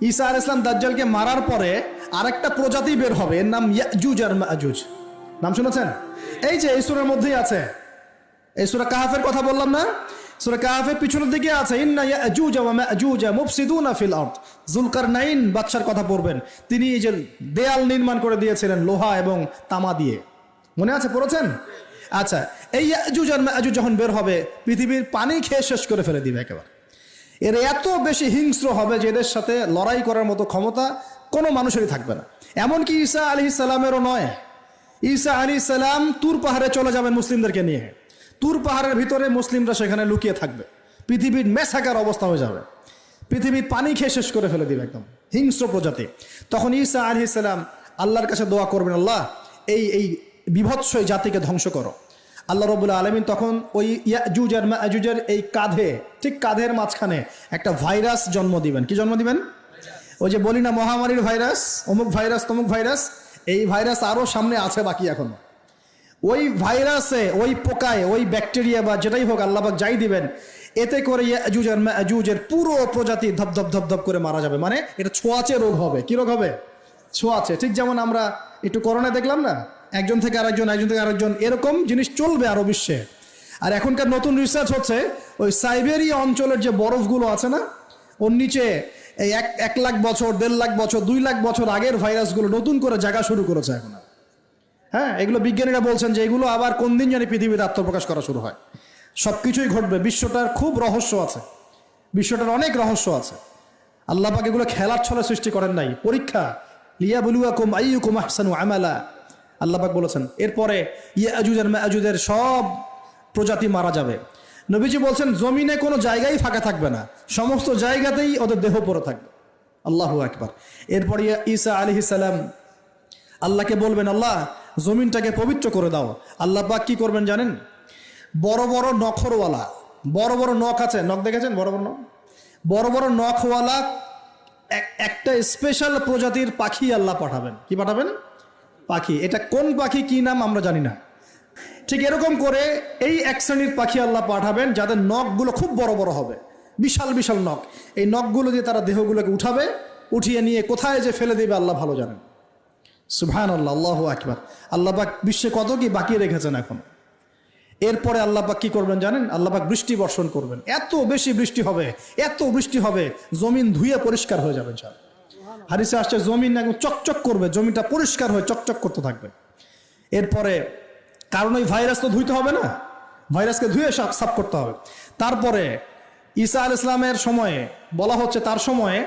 ঈসা আলাইহিস সালাম দাজ্জালকে মারার পরে আরেকটা প্রজাতি বের হবে, এর নাম ইয়াজুজ আর মাজুজ। নাম শুনেছেন? এই যে এই সূরার মধ্যেই আছে, এই সূরা কাহাফের কথা বললাম না, সূরা কাহাফের পিছনের দিকে আছে ইন্না ইয়াজুজ ওয়া মাজুজ মুফসিদুনা ফিল আরদ। যুলকারনাইন বাদশার কথা পড়বেন, তিনি এই যে দেয়াল নির্মাণ করে দিয়েছিলেন লোহা এবং তামা দিয়ে, মনে আছে, পড়েছেন? আচ্ছা, এই ইয়াজুজ আর মাজুজ যখন বের হবে পৃথিবীর পানি খেয়ে শেষ করে ফেলে দিবে একেবারে। এর এত বেশি হিংস্র হবে যে এদের সাথে লড়াই করার মতো ক্ষমতা কোনো মানুষেরই থাকবে না। এমনকি ঈসা আলাইহিস সালামেরও নয়। ঈসা আলাইহিস সালাম তুর পাহাড়ে চলে যাবেন মুসলিমদেরকে নিয়ে, তুর পাহাড়ের ভিতরে মুসলিমরা সেখানে লুকিয়ে থাকবে, পৃথিবীর মেসাকার অবস্থা হয়ে যাবে, পৃথিবীর পানি খেয়ে শেষ করে ফেলে দিবে একদম হিংস্র প্রজাতি। তখন ঈসা আলাইহিস সালাম আল্লাহর কাছে দোয়া করবেন, আল্লাহ এই বিভৎস জাতিকে ধ্বংস করো। আল্লাহ রাব্বুল আলামিন তখন ওই ইয়াজুজ আর মাজুজের এই কাঁধে, ঠিক কাঁধের মাঝখানে একটা ভাইরাস জন্ম দিবেন। কি জন্ম দিবেন? ওই যে বলি না মহামারীর ভাইরাস, অমুক ভাইরাস তমুক ভাইরাস, এই ভাইরাস আরো সামনে আছে বাকি এখনো। ওই ভাইরাসে, ওই পোকায়, ওই ব্যাকটেরিয়া বা যেটাই হোক আল্লাহ পাক যাই দিবেন, এতে করে ইয়াজুজ আর মাজুজের পুরো প্রজাতি ধপ ধপ ধপ করে মারা যাবে। মানে এটা ছোঁয়াচে রোগ হবে। কি রোগ হবে? ছোঁয়াচে। ঠিক যেমন আমরা একটু করোনা দেখলাম না, একজন থেকে আরেকজন, একজন থেকে আরেকজন, এরকম জিনিস চলবে আরো বিশ্বে। আর এখনকার নতুন রিসার্চ হচ্ছে ওই সাইবেরিয়া অঞ্চলের যে বরফগুলো আছে না, ওর নিচে এই 1 লাখ বছর, 1.5 লাখ বছর, 2 লাখ বছর আগের ভাইরাসগুলো নতুন করে জায়গা শুরু করেছে এখন। হ্যাঁ, এগুলো বিজ্ঞানীরা বলছেন যে এগুলো আবার কোন দিন জানি পৃথিবীতে আত্মপ্রকাশ করা শুরু হয়। সবকিছুই ঘটবে। বিশ্বটার খুব রহস্য আছে, বিশ্বটার অনেক রহস্য আছে। আল্লাহ পাক এগুলো খেলার ছলে সৃষ্টি করেন নাই, পরীক্ষা। লিয়াবলুয়াকুম আইয়ুকুম আহসানু আমালা, আল্লাহ পাক বলেছেন। এরপরে ইয়াজুজ আর মাজুজের সব প্রজাতি মারা যাবে। নবীজি বলছেন জমিনে কোনো জায়গায় ফাঁকা থাকবে না, সমস্ত জায়গাতেই ওদের দেহ পড়ে থাকবে। আল্লাহু আকবার। এরপরে ঈসা আলাইহিস সালাম আল্লাহকে বলবেন, আল্লাহ জমিনটাকে পবিত্র করে দাও। আল্লাহ পাক কি করবেন জানেন? বড় বড় নখরওয়ালা, বড় বড় নখ আছে, নখ দেখেছেন? বড় বড় নখ, বড় বড় নখওয়ালা একটা স্পেশাল প্রজাতির পাখি আল্লাহ পাঠাবেন। কি পাঠাবেন? পাখি। এটা কোন পাখি, কি নাম আমরা জানি না। ঠিক এরকম করে এই এক শ্রেণীর পাখি আল্লাহ পাঠাবেন যাদের নখগুলো খুব বড় বড় হবে, বিশাল বিশাল নখ। এই নখগুলো দিয়ে তারা দেহগুলোকে উঠাবে, উঠিয়ে নিয়ে কোথায় যে ফেলে দেবে আল্লাহ ভালো জানেন। সুবহানাল্লাহ, আল্লাহু আকবার। আল্লাহ পাক বিশ্বে কত কি বাকি রেখেছেন এখন। এরপরে আল্লাহ পাক কি করবেন জানেন? আল্লাহ পাক বৃষ্টি বর্ষণ করবেন। এত বেশি বৃষ্টি হবে, এত বৃষ্টি হবে, জমিন ধুয়ে পরিষ্কার হয়ে যাবে। হাদিসে আসছে জমিন একদম চকচক করবে, জমিটা পরিষ্কার হয়ে চকচক করতে থাকবে। এরপরে কারণ ওই ভাইরাস তো ধুইতে হবে না, ভাইরাসকে ধুয়ে সাফ করতে হবে। তারপরে ঈসা আলাইহিস সালামের সময়ে বলা হচ্ছে, তার সময়ে